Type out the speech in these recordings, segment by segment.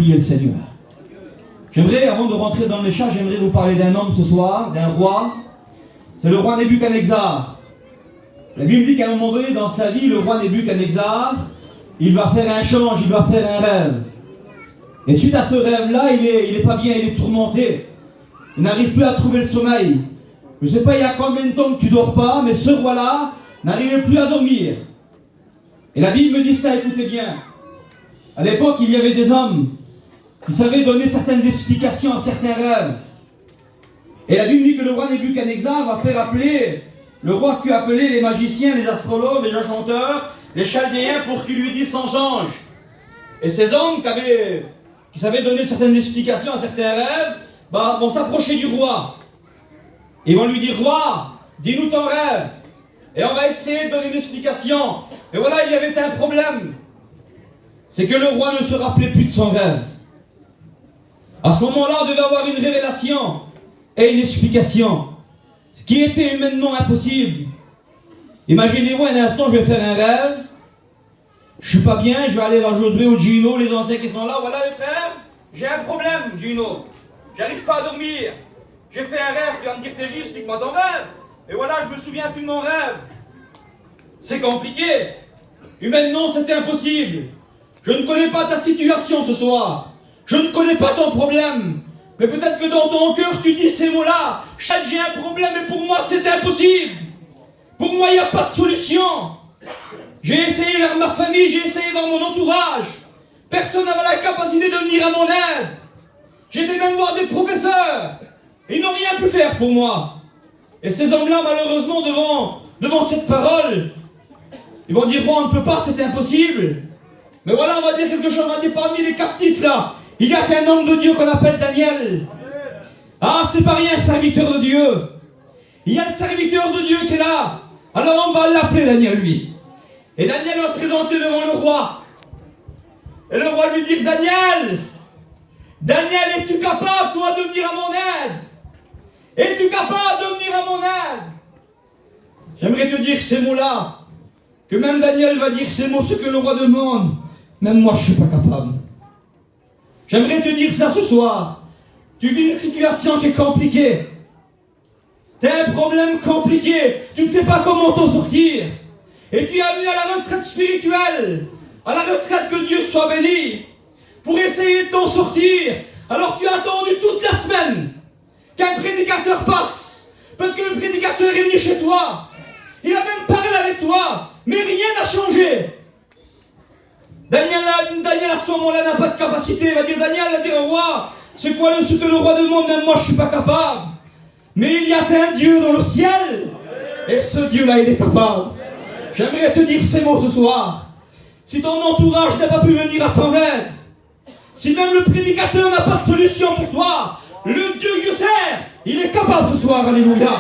prier le Seigneur. J'aimerais, avant de rentrer dans le message, j'aimerais vous parler d'un homme ce soir, d'un roi. C'est le roi Nebuchadnezzar. La Bible dit qu'à un moment donné dans sa vie, le roi Nebuchadnezzar, il va faire un change, il va faire un rêve. Et suite à ce rêve-là, il est pas bien, il est tourmenté. Il n'arrive plus à trouver le sommeil. Je ne sais pas il y a combien de temps que tu ne dors pas, mais ce roi-là n'arrivait plus à dormir. Et la Bible me dit ça, écoutez bien. À l'époque, il y avait des hommes qui savaient donner certaines explications à certains rêves. Et la Bible dit que le roi Nebuchadnezzar va faire appeler, le roi fut appelé les magiciens, les astrologues, les enchanteurs, les chaldéens pour qu'ils lui disent son change. Et ces hommes qui savaient donner certaines explications à certains rêves, vont s'approcher du roi. Ils vont lui dire, roi, dis-nous ton rêve. Et on va essayer de donner une explication. Et voilà, il y avait un problème. C'est que le roi ne se rappelait plus de son rêve. À ce moment-là, on devait avoir une révélation et une explication. Ce qui était humainement impossible. Imaginez-vous un instant, je vais faire un rêve. Je suis pas bien, je vais aller voir Josué ou Gino, les anciens qui sont là. Voilà les frères, j'ai un problème, Gino. J'arrive pas à dormir. J'ai fait un rêve, tu vas me dire t'es juste, explique-moi ton rêve. Et voilà, je me souviens plus de mon rêve. C'est compliqué. Humainement, c'était impossible. Je ne connais pas ta situation ce soir. Je ne connais pas ton problème. Mais peut-être que dans ton cœur, tu dis ces mots-là. J'ai un problème et pour moi, c'est impossible. Pour moi, il n'y a pas de solution. J'ai essayé vers ma famille, j'ai essayé vers mon entourage. Personne n'avait la capacité de venir à mon aide. J'ai été même voir des professeurs. Ils n'ont rien pu faire pour moi. Et ces hommes-là, malheureusement, devant cette parole, ils vont dire, bon, on ne peut pas, c'est impossible. Mais voilà, on va dire quelque chose, on va dire parmi les captifs là, il y a qu'un homme de Dieu qu'on appelle Daniel. Ah, c'est pas rien, un serviteur de Dieu. Il y a le serviteur de Dieu qui est là. Alors on va l'appeler Daniel, lui. Et Daniel va se présenter devant le roi. Et le roi lui dit, Daniel, es-tu capable, toi, de venir à mon aide? Es-tu capable de venir à mon aide? J'aimerais te dire ces mots-là, que même Daniel va dire ces mots, ce que le roi demande. Même moi, je ne suis pas capable. J'aimerais te dire ça ce soir. Tu vis une situation qui est compliquée. Tu as un problème compliqué. Tu ne sais pas comment t'en sortir. Et tu es venu à la retraite spirituelle, à la retraite que Dieu soit béni, pour essayer de t'en sortir. Alors tu as attendu toute la semaine qu'un prédicateur passe. Peut-être que le prédicateur est venu chez toi. Il a même parlé avec toi, mais rien n'a changé. Daniel à ce moment-là n'a pas de capacité. Il va dire, Daniel va dire au roi, c'est quoi ce que le roi demande? Même moi je ne suis pas capable. Mais il y a un Dieu dans le ciel. Et ce Dieu-là, il est capable. J'aimerais te dire ces mots ce soir. Si ton entourage n'a pas pu venir à ton aide, si même le prédicateur n'a pas de solution pour toi, le Dieu que je sers, il est capable ce soir, alléluia.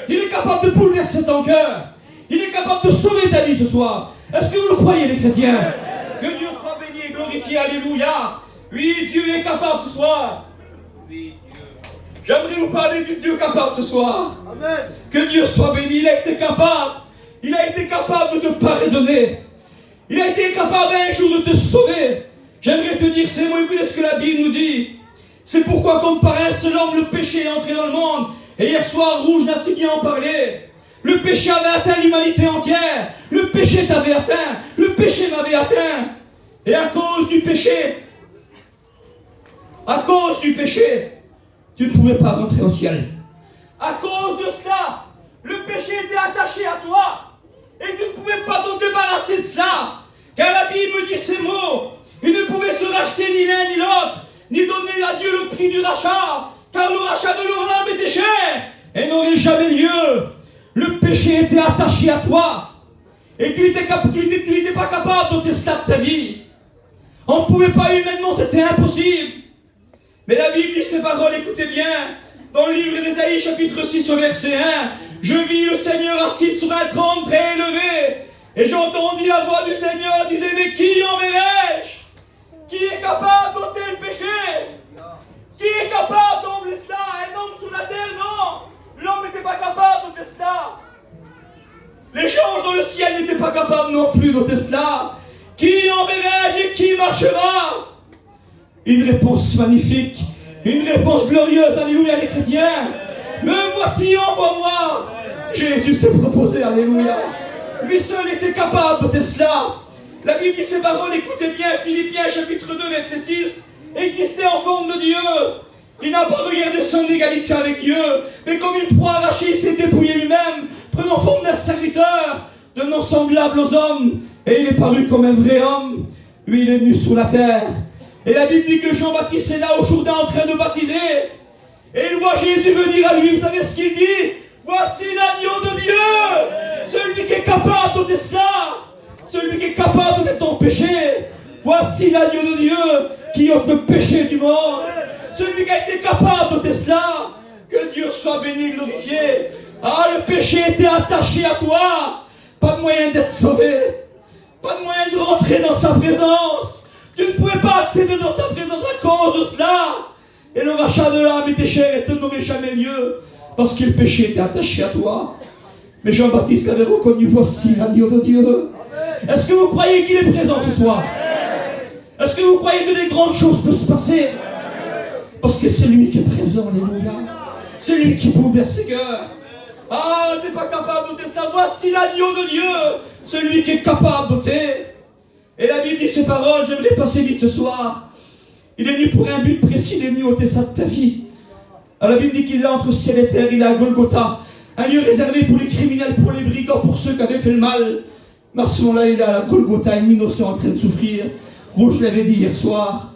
Il est capable de bouleverser ton cœur. Il est capable de sauver ta vie ce soir. Est-ce que vous le croyez, les chrétiens? Que Dieu soit béni et glorifié, alléluia. Oui, Dieu est capable ce soir. Oui, Dieu. J'aimerais vous parler du Dieu capable ce soir. Amen. Que Dieu soit béni, il a été capable. Il a été capable de te pardonner. Il a été capable un jour de te sauver. J'aimerais te dire ces mots, écoutez ce que la Bible nous dit. C'est pourquoi comme par un seul homme le péché est entré dans le monde. Et hier soir, Rouge n'a si bien en parlé. Le péché avait atteint l'humanité entière. Le péché t'avait atteint. Le péché m'avait atteint. Et à cause du péché, tu ne pouvais pas rentrer au ciel. À cause de cela, le péché était attaché à toi. Et tu ne pouvais pas t'en débarrasser de cela. Car la Bible me dit ces mots. Il ne pouvait se racheter ni l'un ni l'autre, ni donner à Dieu le prix du rachat. Car le rachat de leur âme était cher et n'aurait jamais lieu. Le péché était attaché à toi. Et tu n'étais pas capable d'ôter cela de ta vie. On ne pouvait pas humainement, c'était impossible. Mais la Bible dit ces paroles, écoutez bien. Dans le livre d'Ésaïe, chapitre 6, au verset 1. Je vis le Seigneur assis sur un trône très élevé. Et j'entendis la voix du Seigneur disait, mais qui enverrai-je? Qui est capable d'ôter le péché? Qui est capable d'enlever cela? Un homme sur la terre? Non. L'homme n'était pas capable d'ôter cela. Les anges dans le ciel n'étaient pas capables non plus d'ôter cela. Qui enverrai-je et qui marchera? Une réponse magnifique, une réponse glorieuse, alléluia les chrétiens. Me voici, envoie-moi. Jésus s'est proposé, alléluia. Lui seul était capable de cela. La Bible dit ces paroles, écoutez bien, Philippiens chapitre 2 verset 6, existait en forme de Dieu. Il n'a pas regardé son égalité avec Dieu, mais comme une proie arrachée, il s'est dépouillé lui-même, prenant forme d'un serviteur, devenant semblable aux hommes, et il est paru comme un vrai homme. Lui, il est venu sur la terre. Et la Bible dit que Jean-Baptiste est là au Jourdain en train de baptiser. Et il voit Jésus venir à lui. Vous savez ce qu'il dit? Voici l'agneau de Dieu, celui qui est capable d'ôter cela, celui qui est capable d'être ton péché. Voici l'agneau de Dieu qui ôte le péché du monde. Celui qui a été capable d'ôter cela. Que Dieu soit béni et glorifié. Ah, le péché était attaché à toi. Pas de moyen d'être sauvé. Pas de moyen de rentrer dans sa présence. Tu ne pouvais pas accéder dans sa présence à cause de cela. Et le rachat de l'âme était cher et te n'aurait jamais lieu. Parce que le péché était attaché à toi. Mais Jean-Baptiste avait reconnu, voici l'agneau de Dieu. Est-ce que vous croyez qu'il est présent ce soir? Est-ce que vous croyez que des grandes choses peuvent se passer? Parce que c'est lui qui est présent, alléluia. C'est lui qui bouleverse ses cœurs. Ah, tu n'es pas capable d'ôter cela. Voici l'agneau de Dieu, celui qui est capable d'ôter. Et la Bible dit ces paroles, j'aimerais passer vite ce soir. Il est venu pour un but précis, il est venu ôter ça de ta vie. Alors la Bible dit qu'il est entre ciel et terre, il est à Golgotha, un lieu réservé pour les criminels, pour les brigands, pour ceux qui avaient fait le mal. Mais à ce moment-là, il est à Golgotha, un innocent en train de souffrir. Rouge l'avait dit hier soir.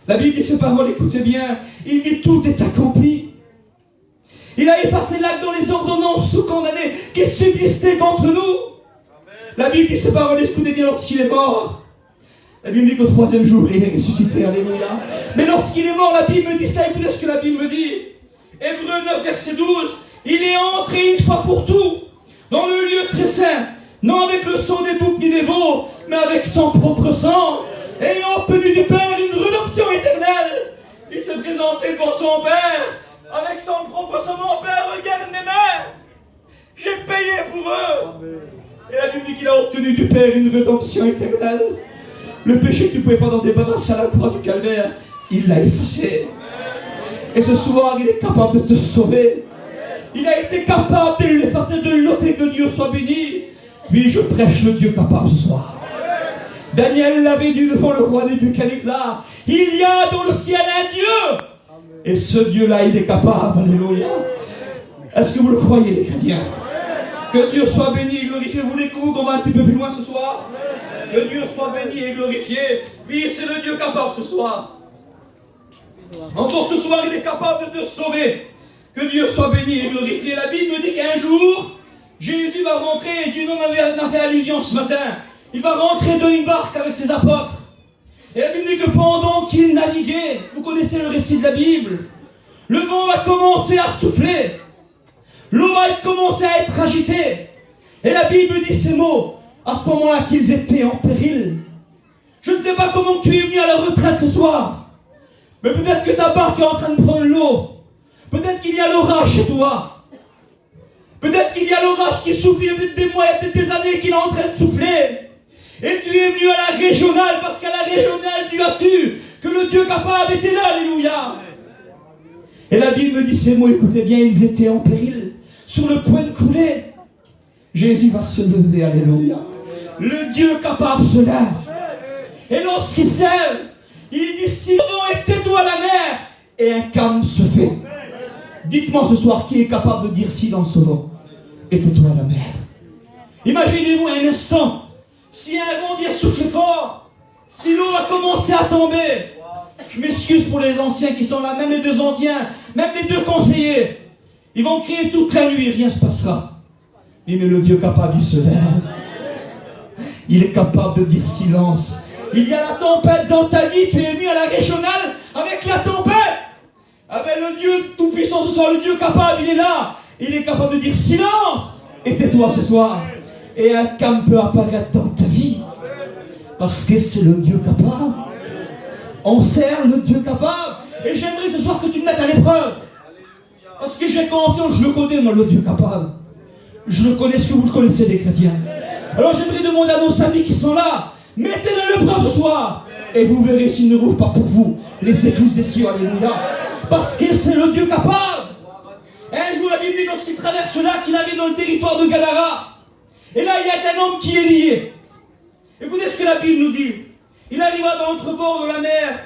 La Bible dit ces paroles, écoutez bien, il dit tout est accompli. Il a effacé l'acte dans les ordonnances sous-condamnées qui subsistaient contre nous. La Bible dit ces paroles, écoutez bien, lorsqu'il est mort. La Bible dit qu'au troisième jour, il est ressuscité, alléluia. Mais lorsqu'il est mort, la Bible me dit ça, écoutez ce que la Bible me dit. Hébreux 9, verset 12, il est entré une fois pour tout dans le lieu très saint, non avec le sang des boucs ni des veaux, mais avec son propre sang, ayant obtenu du Père une rédemption éternelle. Il s'est présenté devant son Père, avec son propre sang. Mon Père, regarde mes mains, j'ai payé pour eux. Et la Bible dit qu'il a obtenu du Père une rédemption éternelle. Le péché que tu ne pouvais pas t'en débarrasser à la croix du calvaire, il l'a effacé. Et ce soir, il est capable de te sauver. Il a été capable de l'effacer, de l'ôter, que Dieu soit béni. Oui, je prêche le Dieu capable ce soir. Daniel l'avait dit devant le roi Nebuchadnezzar. Il y a dans le ciel un Dieu. Et ce Dieu-là, il est capable. Alléluia. Est-ce que vous le croyez, les chrétiens? Que Dieu soit béni et glorifié. Vous l'écoutez, on va un petit peu plus loin ce soir. Que Dieu soit béni et glorifié. Oui, c'est le Dieu capable ce soir. Encore ce soir, il est capable de te sauver. Que Dieu soit béni et glorifié. La Bible dit qu'un jour, Jésus va rentrer, et Dieu en a fait allusion ce matin. Il va rentrer dans une barque avec ses apôtres. Et la Bible dit que pendant qu'il naviguait, vous connaissez le récit de la Bible, le vent va commencer à souffler. L'eau va commencer à être agitée. Et la Bible dit ces mots, à ce moment-là qu'ils étaient en péril. Je ne sais pas comment tu es venu à la retraite ce soir. Mais peut-être que ta barque est en train de prendre l'eau. Peut-être qu'il y a l'orage chez toi. Peut-être qu'il y a l'orage qui souffle. Il y a peut-être des mois, il y a peut-être des années qu'il est en train de souffler. Et tu es venu à la régionale parce qu'à la régionale, tu as su que le Dieu capable était là. Alléluia. Et la Bible me dit ces mots, écoutez bien, ils étaient en péril, sur le point de couler. Jésus va se lever, alléluia. Le Dieu capable se lève. Et lorsqu'il se lève, il dit, si l'eau est tais-toi la mer, et un calme se fait. Dites-moi ce soir, qui est capable de dire silence au vent, et tais-toi la mer. Imaginez-vous un instant, si un vent vient souffler fort, si l'eau a commencé à tomber. Je m'excuse pour les anciens qui sont là, même les deux anciens, même les deux conseillers. Ils vont crier toute la nuit, rien ne se passera. Mais le Dieu capable, il se lève. Il est capable de dire silence. Il y a la tempête dans ta vie, tu es venu à la régionale avec la tempête. Ah ben le Dieu tout-puissant ce soir, le Dieu capable, il est là. Il est capable de dire silence. Et tais-toi ce soir. Et un calme peut apparaître dans ta vie. Parce que c'est le Dieu capable. On sert le Dieu capable. Et j'aimerais ce soir que tu me mettes à l'épreuve. Parce que j'ai confiance, je le connais, moi, le Dieu capable. Je le connais, ce que vous le connaissez, les chrétiens. Alors j'aimerais demander à nos amis qui sont là, mettez-le à l'épreuve ce soir. Et vous verrez s'il ne rouvre pas pour vous les écluses des cieux. Alléluia. Parce que c'est le Dieu capable. Et un jour, la Bible dit, lorsqu'il traverse là, qu'il arrive dans le territoire de Gadara. Et là, il y a un homme qui est lié. Écoutez ce que la Bible nous dit. Il arriva dans l'autre bord de la mer.